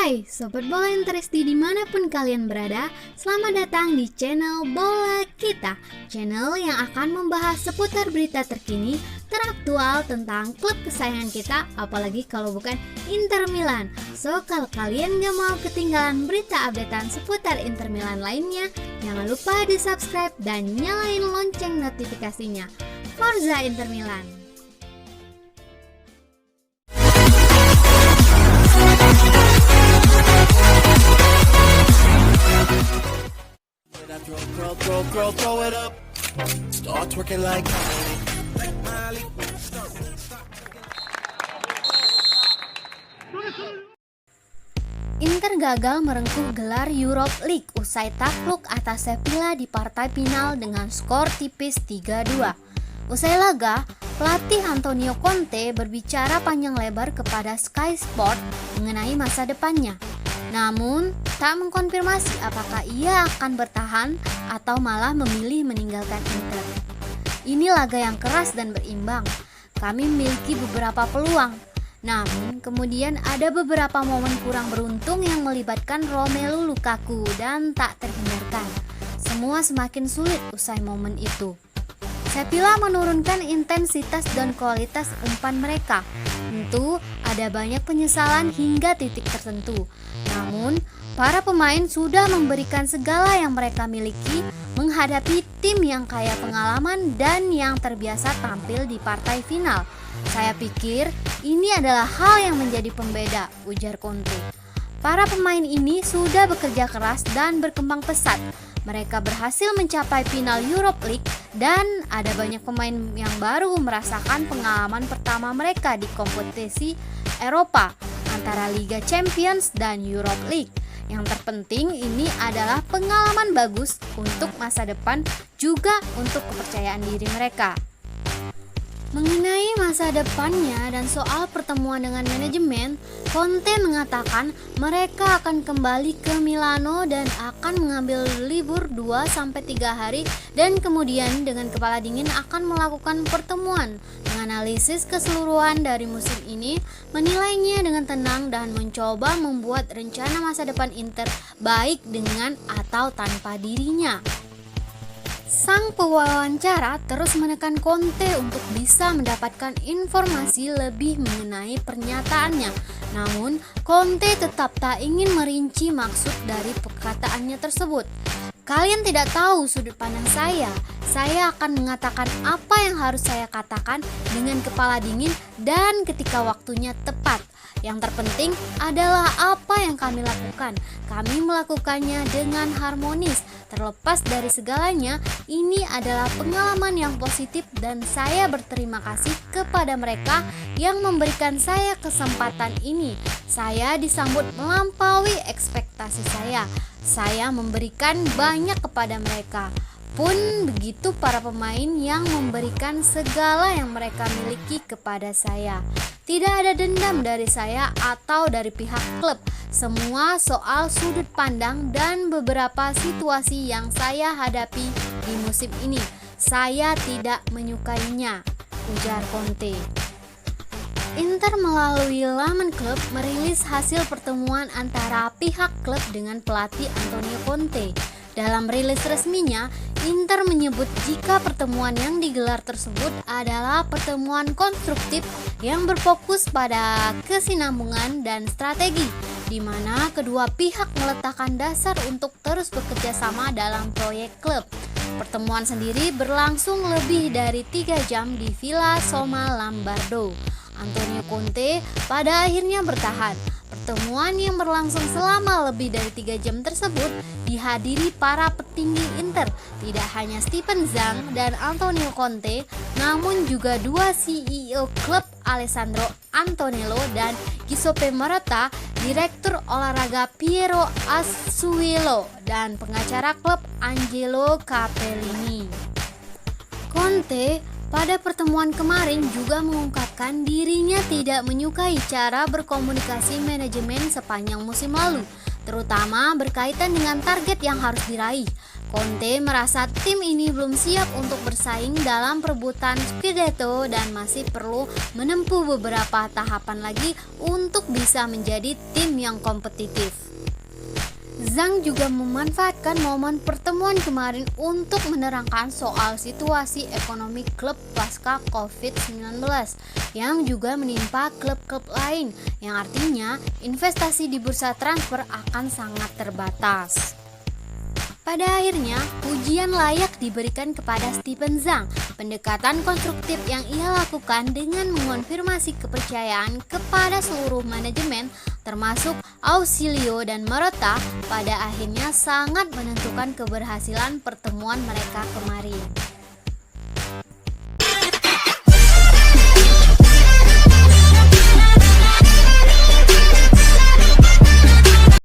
Hai Sobat Bola Interisti dimanapun kalian berada, selamat datang di channel Bola Kita, channel yang akan membahas seputar berita terkini, teraktual tentang klub kesayangan kita, apalagi kalau bukan Inter Milan. So, kalau kalian gak mau ketinggalan berita updatean seputar Inter Milan lainnya, jangan lupa di subscribe dan nyalain lonceng notifikasinya. Forza Inter Milan! Throw it up. Start twerking like Inter gagal merengkuh gelar Europe League usai takluk atas Sevilla di partai final dengan skor tipis 3-2. Usai laga, pelatih Antonio Conte berbicara panjang lebar kepada Sky Sport mengenai masa depannya. Namun, tak mengkonfirmasi apakah ia akan bertahan atau malah memilih meninggalkan Inter. Ini laga yang keras dan berimbang. Kami memiliki beberapa peluang. Namun, kemudian ada beberapa momen kurang beruntung yang melibatkan Romelu Lukaku dan tak terhindarkan. Semua semakin sulit usai momen itu. Sevilla menurunkan intensitas dan kualitas umpan mereka. Tentu ada banyak penyesalan hingga titik tertentu. Namun, para pemain sudah memberikan segala yang mereka miliki menghadapi tim yang kaya pengalaman dan yang terbiasa tampil di partai final. Saya pikir ini adalah hal yang menjadi pembeda, ujar Conte. Para pemain ini sudah bekerja keras dan berkembang pesat. Mereka berhasil mencapai final Europe League dan ada banyak pemain yang baru merasakan pengalaman pertama mereka di kompetisi Eropa antara Liga Champions dan Europe League. Yang terpenting ini adalah pengalaman bagus untuk masa depan juga untuk kepercayaan diri mereka. Mengenai masa depannya dan soal pertemuan dengan manajemen, Conte mengatakan mereka akan kembali ke Milano dan akan mengambil libur 2-3 hari dan kemudian dengan kepala dingin akan melakukan pertemuan, menganalisis keseluruhan dari musim ini, menilainya dengan tenang dan mencoba membuat rencana masa depan Inter baik dengan atau tanpa dirinya. Sang pewawancara terus menekan Conte untuk bisa mendapatkan informasi lebih mengenai pernyataannya. Namun, Conte tetap tak ingin merinci maksud dari perkataannya tersebut. Kalian tidak tahu sudut pandang saya. Saya akan mengatakan apa yang harus saya katakan dengan kepala dingin dan ketika waktunya tepat. Yang terpenting adalah apa yang kami lakukan. Kami melakukannya dengan harmonis. Terlepas dari segalanya, ini adalah pengalaman yang positif dan saya berterima kasih kepada mereka yang memberikan saya kesempatan ini. Saya disambut melampaui ekspektasi saya. Saya memberikan banyak kepada mereka. Pun begitu para pemain yang memberikan segala yang mereka miliki kepada saya. Tidak ada dendam dari saya atau dari pihak klub. Semua soal sudut pandang dan beberapa situasi yang saya hadapi di musim ini. Saya tidak menyukainya, ujar Conte. Inter melalui laman klub merilis hasil pertemuan antara pihak klub dengan pelatih Antonio Conte. Dalam rilis resminya, Inter menyebut jika pertemuan yang digelar tersebut adalah pertemuan konstruktif yang berfokus pada kesinambungan dan strategi, di mana kedua pihak meletakkan dasar untuk terus bekerja sama dalam proyek klub. Pertemuan sendiri berlangsung lebih dari 3 jam di Villa Soma Lombardo. Antonio Conte pada akhirnya bertahan. Pertemuan yang berlangsung selama lebih dari 3 jam tersebut dihadiri para petinggi Inter, tidak hanya Steven Zhang dan Antonio Conte, namun juga dua CEO klub Alessandro Antonello dan Giuseppe Moratti, Direktur Olahraga Piero Asuelo, dan pengacara klub Angelo Capellini. Conte pada pertemuan kemarin juga mengungkapkan dirinya tidak menyukai cara berkomunikasi manajemen sepanjang musim lalu. terutama berkaitan dengan target yang harus diraih. Conte merasa tim ini belum siap untuk bersaing dalam perebutan Scudetto dan masih perlu menempuh beberapa tahapan lagi untuk bisa menjadi tim yang kompetitif. Zhang juga memanfaatkan momen pertemuan kemarin untuk menerangkan soal situasi ekonomi klub pasca COVID-19 yang juga menimpa klub-klub lain, yang artinya investasi di bursa transfer akan sangat terbatas. Pada akhirnya, pujian layak diberikan kepada Steven Zhang. Pendekatan konstruktif yang ia lakukan dengan mengonfirmasi kepercayaan kepada seluruh manajemen, termasuk Ausilio dan Marotta, pada akhirnya sangat menentukan keberhasilan pertemuan mereka kemarin.